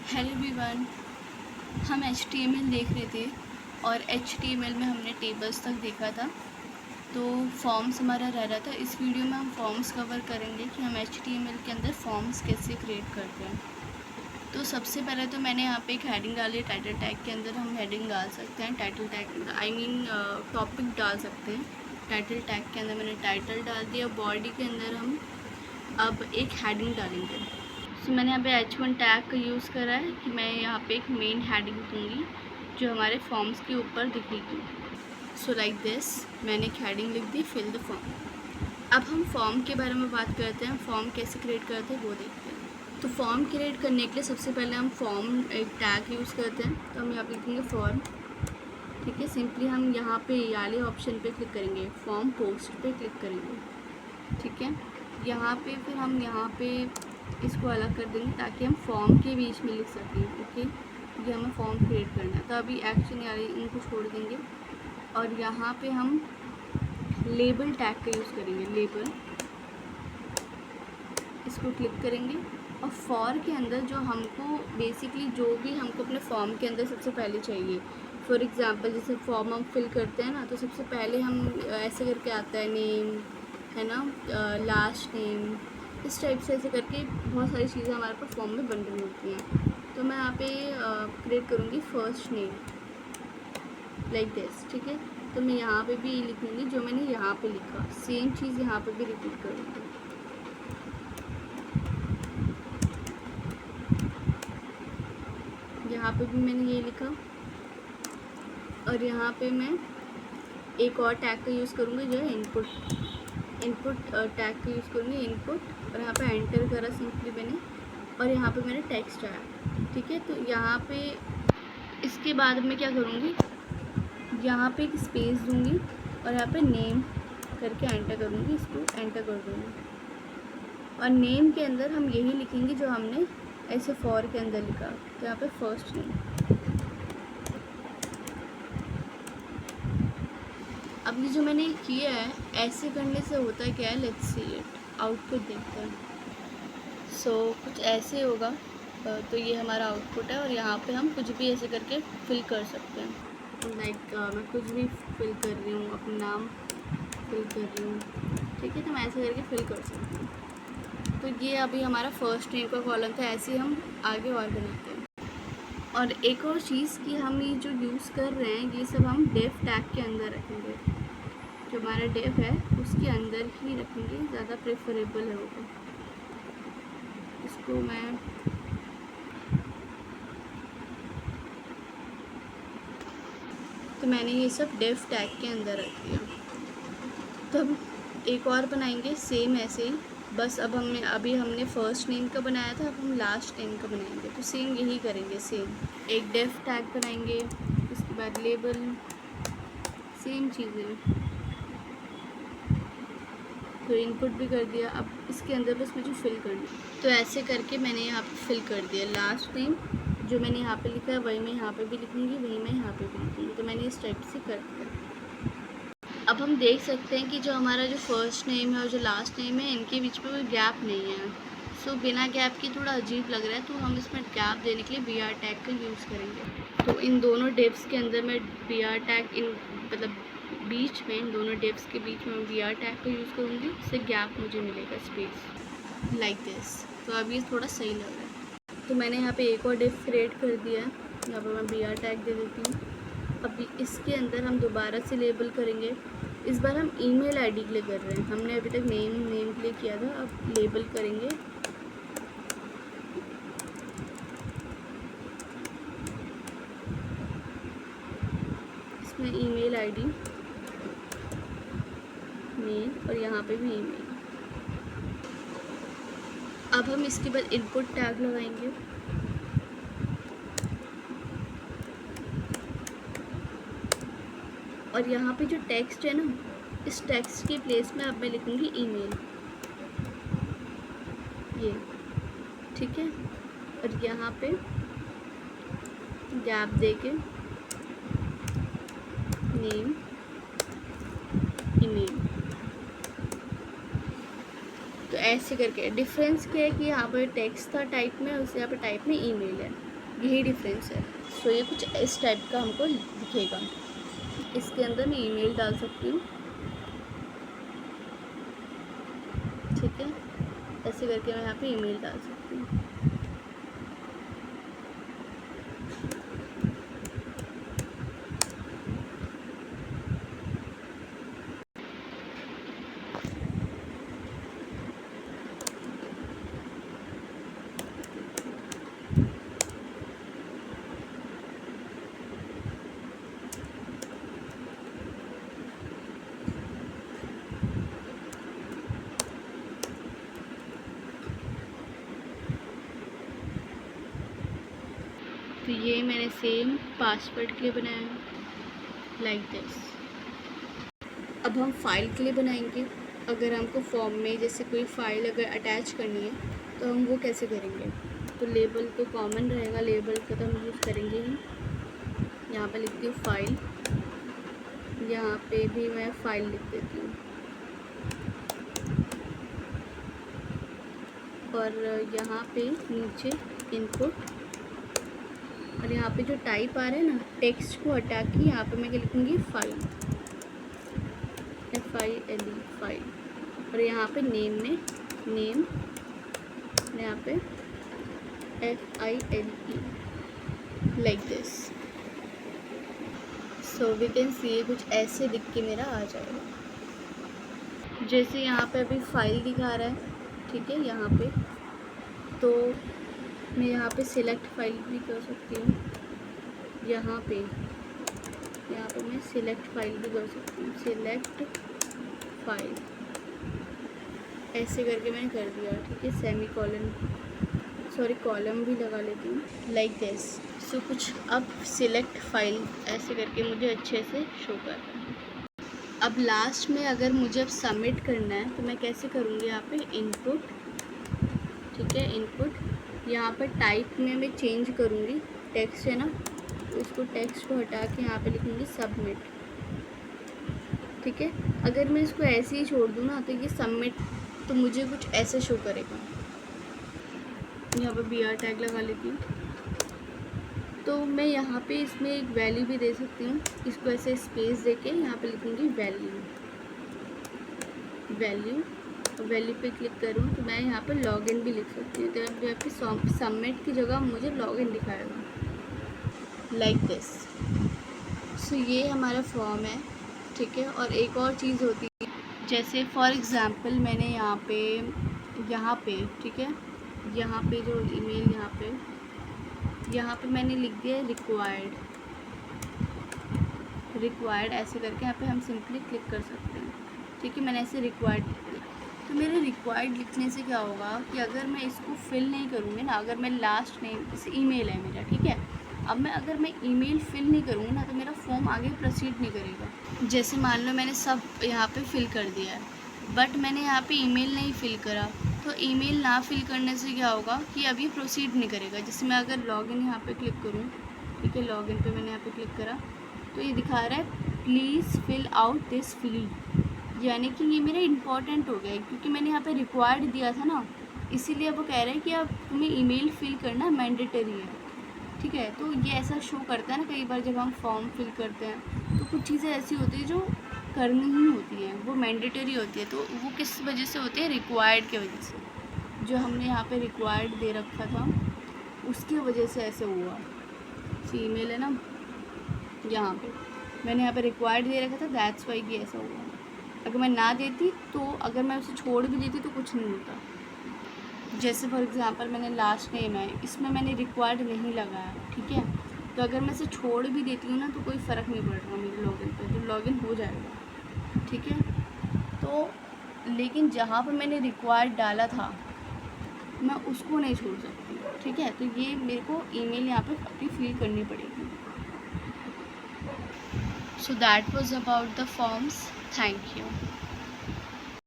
Hello everyone. हम HTML देख रहे थे और HTML में हमने टेबल्स तक देखा था, तो फॉर्म्स हमारा रह रहा था। इस वीडियो में हम फॉर्म्स कवर करेंगे कि हम HTML के अंदर फॉर्म्स कैसे क्रिएट करते हैं। तो सबसे पहले तो मैंने यहाँ पे एक हेडिंग डाली है। टाइटल टैग के अंदर हम हेडिंग डाल सकते हैं, टाइटल टैग टॉपिक डाल सकते हैं। टाइटल टैग के अंदर मैंने टाइटल डाल दिया। बॉडी के अंदर हम अब एक हेडिंग डालेंगे। तो मैंने यहाँ पे H1 टैग का यूज़ करा है कि मैं यहाँ पे एक मेन हेडिंग दूँगी जो हमारे फॉर्म्स के ऊपर दिखेगी। सो लाइक दिस मैंने एक हेडिंग लिख दी, फिल द फॉर्म। अब हम फॉर्म के बारे में बात करते हैं। फॉर्म कैसे क्रिएट करते हैं वो देखते हैं। तो फॉर्म क्रिएट करने के लिए सबसे पहले हम फॉर्म एक टैग यूज़ करते हैं। तो हम यहाँ पे लिखेंगे फॉर्म, ठीक है। सिंपली हम यहाँ पे वाले ऑप्शन पे क्लिक करेंगे, फॉर्म पोस्ट पे क्लिक करेंगे, ठीक है। यहाँ पे फिर हम यहाँ पे इसको अलग कर देंगे ताकि हम फॉर्म के बीच में लिख सकें, ओके। ये हमें फॉर्म क्रिएट करना है, तो अभी एक्शन यानी इनको छोड़ देंगे और यहाँ पे हम लेबल टैग का यूज़ करेंगे। लेबल, इसको क्लिक करेंगे और फॉर के अंदर जो हमको बेसिकली जो भी हमको अपने फॉर्म के अंदर सबसे पहले चाहिए, फॉर एग्ज़ाम्पल जैसे फॉर्म हम फिल करते हैं ना, तो सबसे पहले हम ऐसे करके आता है नेम, है ना, लास्ट नेम, इस टाइप से ऐसे करके बहुत सारी चीज़ें हमारे पास फॉर्म में बन रही होती हैं। तो मैं यहाँ पे क्रिएट करूँगी फर्स्ट नेम लाइक दिस, ठीक है। तो मैं यहाँ पे भी लिखूँगी जो मैंने यहाँ पे लिखा, सेम चीज़ यहाँ पे भी रिपीट करूँगी। यहाँ पे भी मैंने ये लिखा और यहाँ पे मैं एक और टैग का यूज़ करूँगी जो है इनपुट टैग का यूज़ करूँगी, इनपुट, और यहाँ पे एंटर करा सिंपली मैंने और यहाँ पे मैंने टेक्स्ट आया, ठीक है। तो यहाँ पे इसके बाद मैं क्या करूँगी, यहाँ पे एक स्पेस दूँगी और यहाँ पे नेम करके एंटर करूँगी, इसको एंटर कर दूँगी और नेम के अंदर हम यही लिखेंगे जो हमने ऐसे फॉर के अंदर लिखा। तो यहाँ पे फर्स्ट नेम। अब ये जो मैंने किया है ऐसे करने से होता है क्या है, लेट्स सी इट, आउटपुट देखते हैं। सो कुछ ऐसे होगा। तो ये हमारा आउटपुट है और यहाँ पे हम कुछ भी ऐसे करके फिल कर सकते हैं। लाइक मैं कुछ भी फिल कर रही हूँ, अपना नाम फिल कर रही हूँ, ठीक है। तो मैं ऐसे करके फिल कर सकती हूँ। तो ये अभी हमारा फर्स्ट नेम का कॉलम था, ऐसे ही हम आगे और बनाते हैं। और एक और चीज़ कि हम ये जो यूज़ कर रहे हैं ये सब हम डेफ टैग के अंदर रखेंगे। जो हमारा डेफ है उसके अंदर ही रखेंगे, ज़्यादा प्रेफरेबल है वो। इसको मैं तो मैंने ये सब डेफ टैग के अंदर रख दिया। तो अब एक और बनाएंगे सेम ऐसे ही, बस अब हमने फर्स्ट नेम का बनाया था, अब हम लास्ट नेम का बनाएंगे। तो सेम यही करेंगे, सेम एक डेफ टैग बनाएंगे, उसके बाद लेबल, सेम चीज़ें। तो इनपुट भी कर दिया, अब इसके अंदर बस मुझे फिल करना। तो ऐसे करके मैंने यहाँ पे फिल कर दिया। लास्ट नेम जो मैंने यहाँ पे लिखा है वही मैं यहाँ पे भी लिखूँगी, वही मैं यहाँ पे भी लिखूँगी। तो मैंने इस टाइप से कर दिया। अब हम देख सकते हैं कि जो हमारा जो फर्स्ट नेम है और जो लास्ट नेम है इनके बीच में कोई गैप नहीं है। सो बिना गैप के थोड़ा अजीब लग रहा है, तो हम इसमें गैप देने के लिए BR टैग का यूज़ करेंगे। तो इन दोनों डिव्स के अंदर मैं BR टैग मतलब बीच में, इन दोनों डिव्स के बीच में मैं BR टैग का यूज़ करूँगी, इससे गैप मुझे मिलेगा, स्पेस लाइक दिस। तो अब ये थोड़ा सही लग रहा है। तो मैंने यहाँ पे एक और डिव क्रिएट कर दिया है, यहाँ पर मैं BR टैग दे देती हूँ। अभी इसके अंदर हम दोबारा से लेबल करेंगे। इस बार हम ईमेल आईडी के लिए कर रहे हैं, हमने अभी तक नेम के लिए किया था, अब लेबल करेंगे। इसमें ईमेल आईडी, मेल और यहाँ पे भी ईमेल। अब हम इसके बाद इनपुट टैग लगाएंगे। और यहाँ पे जो टेक्स्ट है ना, इस टेक्स्ट के प्लेस में अब मैं लिखूँगी ईमेल, ये, ठीक है। और यहाँ पे गैप देके नेम, ईमेल। तो ऐसे करके डिफरेंस क्या है कि यहाँ पर टेक्स्ट था टाइप में, उससे यहाँ पे टाइप में ईमेल है। यही डिफरेंस है। सो ये कुछ इस टाइप का हमको दिखेगा। इसके अंदर मैं ईमेल डाल सकती हूँ, ठीक है, ऐसे करके मैं यहाँ पे ईमेल डाल सकती हूँ। तो ये मैंने सेम पासवर्ड के लिए बनाया है, लाइक दिस। अब हम फाइल के लिए बनाएंगे। अगर हमको फॉर्म में जैसे कोई फ़ाइल अगर अटैच करनी है तो हम वो कैसे करेंगे। तो लेबल तो कॉमन रहेगा, लेबल का तो हम यूज़ करेंगे ही। यहाँ पे लिखती हूँ फाइल, यहाँ पे भी मैं फ़ाइल लिख देती हूँ, और यहाँ पे नीचे इनपुट, और यहाँ पे जो टाइप आ रहा है ना, टेक्स्ट को हटा के यहाँ पे मैं क्या लिखूँगी, फाइल, FILE, फाइल। और यहाँ पे नेम में नेम, यहाँ पे FILE, like this. So we can see कुछ ऐसे दिख के मेरा आ जाएगा। जैसे यहाँ पे अभी फाइल दिखा रहा है, ठीक है, यहाँ पे तो मैं यहाँ पे सिलेक्ट फाइल भी कर सकती हूँ। यहाँ पे मैं सिलेक्ट फाइल भी कर सकती हूँ, सिलेक्ट फाइल, ऐसे करके मैंने कर दिया, ठीक है। सेमी कॉलन, सॉरी कॉलम भी लगा लेती हूँ, लाइक दिस। सो कुछ अब सिलेक्ट फाइल ऐसे करके मुझे अच्छे से शो कर रहा है। अब लास्ट में अगर मुझे अब सबमिट करना है तो मैं कैसे करूँगी, यहाँ पे इनपुट, ठीक है, इनपुट, यहाँ पर टाइप में मैं चेंज करूँगी, टेक्स्ट है ना, तो इसको टेक्स्ट को हटा के यहाँ पे लिखूँगी सबमिट, ठीक है। अगर मैं इसको ऐसे ही छोड़ दूँ ना तो ये सबमिट तो मुझे कुछ ऐसे शो करेगा। यहाँ पे BR टैग लगा लेती हूँ। तो मैं यहाँ पे इसमें एक वैल्यू भी दे सकती हूँ, इसको ऐसे स्पेस देके यहाँ पे लिखूँगी वैल्यू, वैल्यू पे क्लिक करूँ तो मैं यहाँ पे लॉगिन भी लिख सकती हूँ। तो यहाँ पे सबमिट की जगह मुझे लॉगिन दिखाएगा, लाइक दिस। सो ये हमारा फॉर्म है, ठीक है। और एक और चीज़ होती है, जैसे फॉर एग्ज़ाम्पल मैंने यहाँ पे ठीक है, यहाँ पे जो ईमेल यहाँ पे मैंने लिख दिया रिक्वायर्ड, ऐसे करके यहाँ पे हम सिंपली क्लिक कर सकते हैं, ठीक है। मैंने ऐसे रिक्वायर्ड लिख दिया। तो मेरे रिक्वायर्ड लिखने से क्या होगा कि अगर मैं इसको फिल नहीं करूँगी ना, अगर मैं लास्ट नेम, जैसे ईमेल है मेरा, ठीक है, अब अगर मैं ईमेल फिल नहीं करूँगी ना तो मेरा फॉर्म आगे प्रोसीड नहीं करेगा। जैसे मान लो मैंने सब यहाँ पे फिल कर दिया है, बट मैंने यहाँ पे ईमेल नहीं फिल करा, तो ईमेल ना फिल करने से क्या होगा कि अब ये प्रोसीड नहीं करेगा। जैसे मैं अगर लॉगिन यहाँ पे क्लिक करूँ, ठीक है, लॉगिन पे मैंने यहाँ पे क्लिक करा तो ये दिखा रहा है please fill out this field, यानी कि ये मेरा इंपॉर्टेंट हो गया है, क्योंकि मैंने यहाँ पे रिक्वायर्ड दिया था ना, इसीलिए वो कह रहे हैं कि अब तुम्हें ईमेल फिल करना मैंडेटरी है, ठीक है। तो ये ऐसा शो करता है ना, कई बार जब हम फॉर्म फिल करते हैं तो कुछ चीज़ें ऐसी होती है जो करनी ही होती है, वो मैंडेटरी होती है। तो वो किस वजह से होती है, रिक्वायर्ड की वजह से। जो हमने यहाँ पे रिक्वायर्ड दे रखा था उसकी वजह से ऐसे हुआ। ईमेल है ना, यहाँ पे मैंने यहाँ पे रिक्वायर्ड दे रखा था, दैट्स वाई ये ऐसा हुआ। अगर मैं ना देती तो, अगर मैं उसे छोड़ भी देती तो कुछ नहीं होता। जैसे फॉर एग्ज़ाम्पल मैंने लास्ट नेम है, इसमें मैंने रिक्वायर्ड नहीं लगाया, ठीक है, तो अगर मैं इसे छोड़ भी देती हूँ ना तो कोई फ़र्क नहीं पड़ रहा मेरे लॉगिन पे, तो लॉगिन हो जाएगा, ठीक है। तो लेकिन जहाँ पर मैंने रिक्वायर्ड डाला था मैं उसको नहीं छोड़ सकती, ठीक है। तो ये मेरे को ईमेल यहाँ पे अपनी फिल करनी पड़ेगी। So that was about the forms. Thank you.